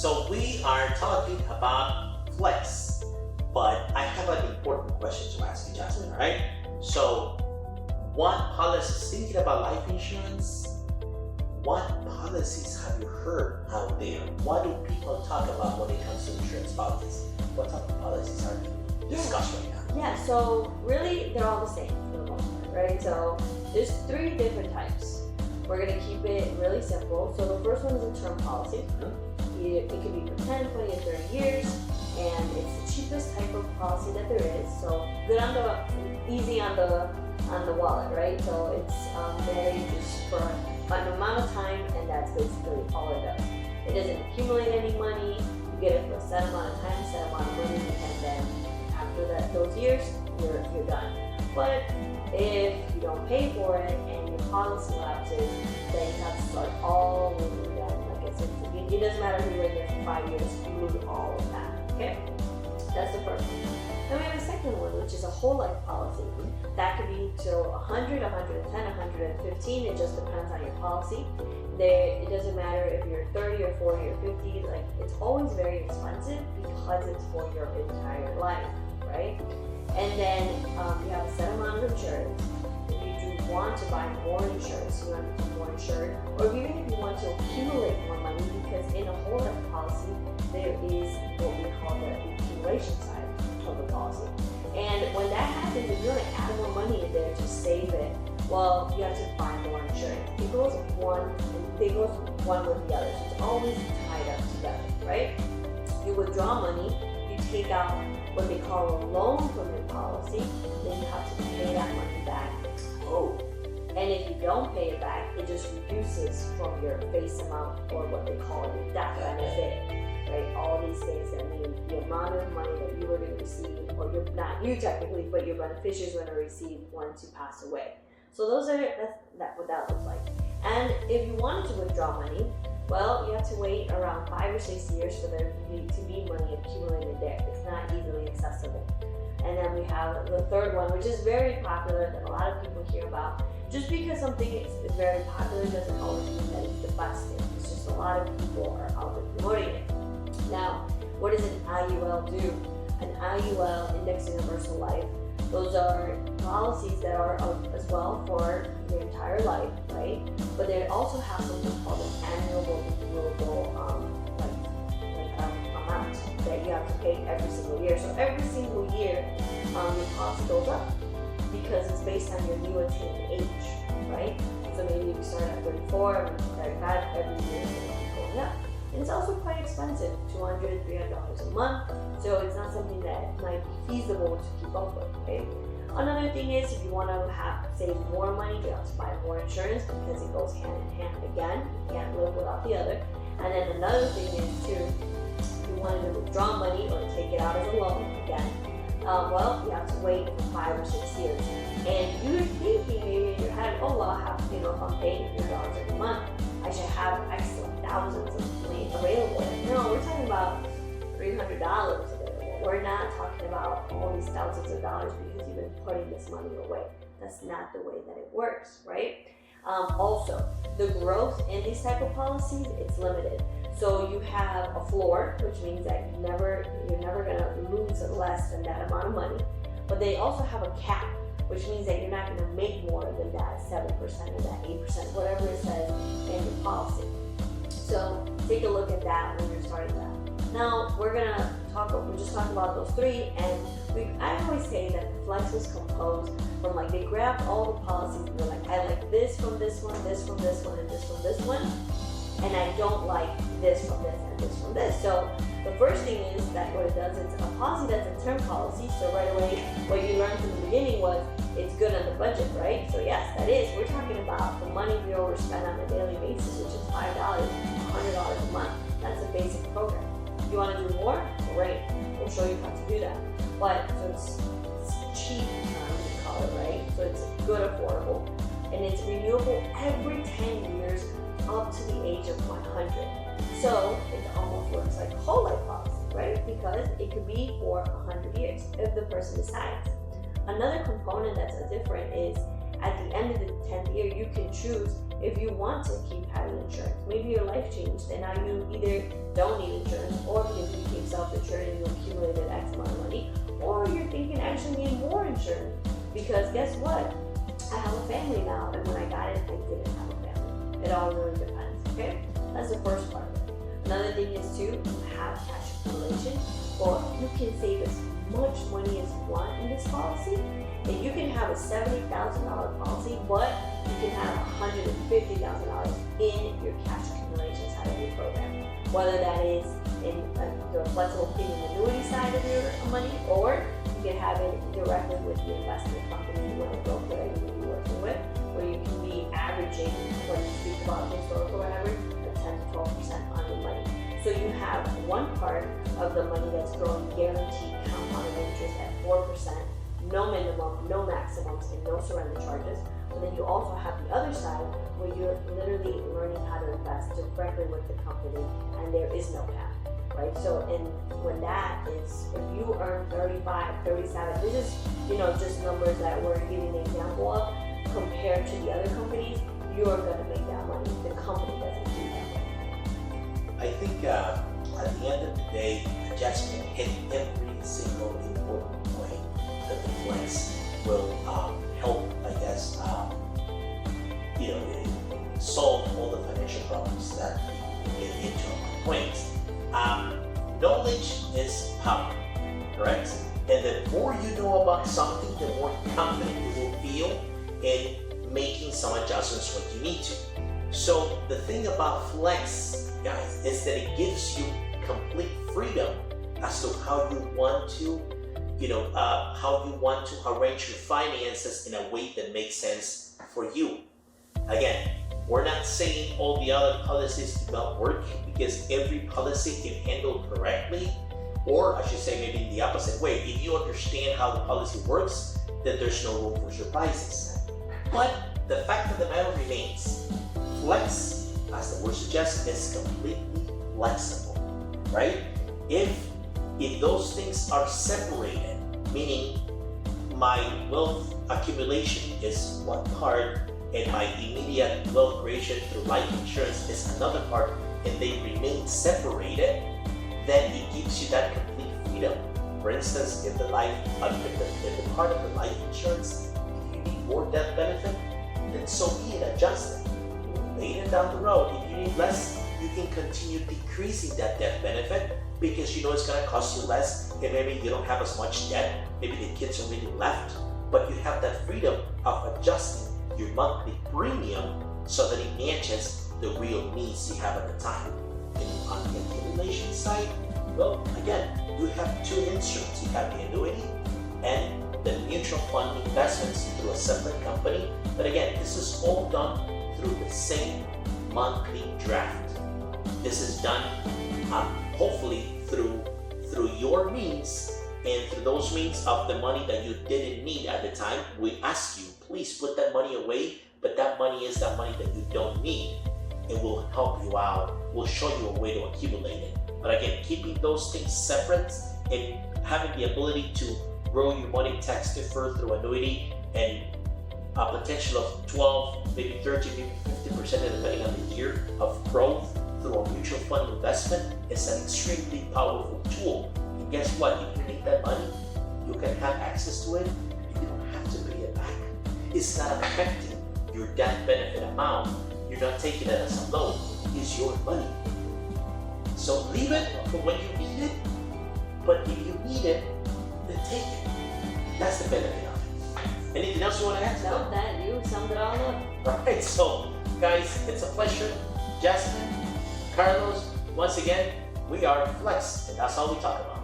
So we are talking about flex, but I have an important question to ask you, Jasmine, all right? So what policies, thinking about life insurance, what policies have you heard out there? What do people talk about when it comes to insurance policies? What type of policies are being discussed right now? Yeah, so really they're all the same for the most part, right? So there's 3 different types. We're gonna keep it really simple. So the first one is a term policy. It can be for 10, 20, or 30 years, and it's the cheapest type of policy that there is. So good on the, easy on the wallet, right? So it's very just for an amount of time, and that's basically all it does. It doesn't accumulate any money. You get it for a set amount of time, set amount of money, and then after those years, you're done. But if you don't pay for it and your policy lapses, then you have to start all over again. Like I said, it doesn't matter if you're in there for 5 years, you lose all of that. Okay, that's the first one. Then we have a second one, which is a whole life policy. That could be till 100, 110, 115. It just depends on your policy. It doesn't matter if you're 30 or 40 or 50. Like, it's always very expensive because it's for your entire life, right? And then you have a set amount of insurance. If you do want to buy more insurance, you want to be more insured, or even if you want to accumulate more money, because in a whole life policy, there is what we call the accumulation side of the policy. And when that happens, if you want to add more money in there to save it, well, you have to buy more insurance. It goes one with the other. So it's always tied up together, right? You withdraw money, you take out what they call a loan from your policy, then you have to pay that money back. Oh. And if you don't pay it back, it just reduces from your face amount, or what they call your death benefit, right? All these things that mean the amount of money that you were going to receive, or you're not you technically, but your beneficiaries are going to receive once you pass away. So that's what that looks like. And if you wanted to withdraw money, well, you have to wait around 5 or 6 years for there to be money accumulated there. It's not easily accessible. And then we have the third one, which is very popular, that a lot of people hear about. Just because something is very popular doesn't always mean that it's the best thing. It's just a lot of people are out there promoting it. Now, what does an IUL do? An IUL, Index Universal Life, those are policies that are as well for your entire life, right? But they also have something called an annual renewable amount that you have to pay every single year. So every single year, your cost goes up because it's based on your new attained age, right? So maybe if you start at 34 and 35, every year it's going up. And it's also quite expensive, $200, $300 a month. So it's not something that might be feasible to keep up with, okay? Another thing is, if you want to save more money, you have to buy more insurance because it goes hand in hand again. You can't live without the other. And then another thing is too, if you wanted to withdraw money or take it out as a loan again, well, you have to wait for 5 or 6 years. And you're thinking maybe in your head, oh well, I have, if I'm paying $300 every month, I should have X thousands of money available. No, we're talking about $300 available. We're not talking about all these thousands of dollars because you've been putting this money away. That's not the way that it works, right? Also, the growth in these type of policies, it's limited. So you have a floor, which means that you're never gonna lose less than that amount of money. But they also have a cap, which means that you're not gonna make more than that 7% or that 8%, whatever it says in your policy. So take a look at that when you're starting that. Now we're just talking about those 3, and I always say that the Flex was composed from, like, they grabbed all the policies and they're like, I like this from this one, this from this one, and this from this one, and I don't like this from this and this from this. So the first thing is that what it does, it's a policy that's a term policy. So right away, what you learned from the beginning was it's good on the budget, right? So yes, that is. We're talking about the money we overspend on a daily basis, which is $5, $100 a month. That's a basic program. If you want to do more, great. We'll show you how to do that. But so it's cheap, we call it, right? So it's good, affordable, and it's renewable every 10 years up to the age of 100. So it almost works like a whole life policy, right? Because it could be for 100 years if the person decides. Another component that's different is at the end of the 10th year, you can choose if you want to keep having insurance. Maybe your life changed and now you either don't need insurance, or because you became self-insured and you accumulated X amount of money, or you're thinking I actually need more insurance because guess what? I have a family now, and when I got it, I didn't have a family. It all really depends, okay? That's the first part of it. Another thing is to have cash accumulation, or you can save as much money as you want in this policy. And you can have a $70,000 policy, but you can have $150,000 in your cash accumulation side of your program. Whether that is in the flexible premium annuity side of your money, or you can have it directly with the investment company you want to go for that you will be working with, where you can be averaging, when you speak about historical average, a 10 to 12% on your money. So you have one part of the money that's growing guaranteed compounded interest at 4%, no minimum, no maximums, and no surrender charges. And then you also have the other side where you're literally learning how to invest directly with the company, and there is no cap, right? So, and when that is, if you earn 35, 37, this is, just numbers that we're giving an example of, compared to the other companies, you are going to make that money. The company doesn't do that money. I think at the end of the day, Jasmine hit every single important point that the Flex will help, I guess, solve all the financial problems that we get into on my points. Knowledge is power, correct? And the more you know about something, the more confident you will feel in making some adjustments when you need to. So the thing about Flex, guys, is that it gives you complete freedom as to how you want to, arrange your finances in a way that makes sense for you. Again, we're not saying all the other policies do not work, because every policy, if handled correctly, or I should say maybe in the opposite way, if you understand how the policy works, then there's no room for surprises. But the fact of the matter remains, Flex, as the word suggests, is completely flexible, right? If those things are separated, meaning my wealth accumulation is one part and my immediate wealth creation through life insurance is another part, and they remain separated, then it gives you that complete freedom. For instance, in the part of the life insurance, if you need more death benefit, then so be it, adjust it. Later down the road, if you need less, you can continue decreasing that death benefit, because you know it's going to cost you less, and maybe you don't have as much debt, maybe the kids are really left, but you have that freedom of adjusting your monthly premium so that it matches the real needs you have at the time. And on the accumulation side, well, again, you have two instruments. You have the annuity and the mutual fund investments through a separate company. But again, this is all done through the same monthly draft. This is done hopefully through your means, and through those means of the money that you didn't need at the time. We ask you, please put that money away, but that money is that money that you don't need. It will help you out. We'll show you a way to accumulate it. But again, keeping those things separate and having the ability to grow your money tax deferred through annuity and a potential of 12, maybe 13, maybe 50% depending on the year of growth through a mutual fund investment is an extremely powerful tool. And guess what? If you need that money, you can have access to it. You don't have to pay it back. It's not affecting your death benefit amount. You're not taking it as a loan. It's your money. So leave it for when you need it, but if you need it, then take it. That's the benefit of it. Anything else you want to add? No, that you summed it all up. Alright, so guys, it's a pleasure. Jasmine, Carlos, once again, we are Flex, and that's all we talk about.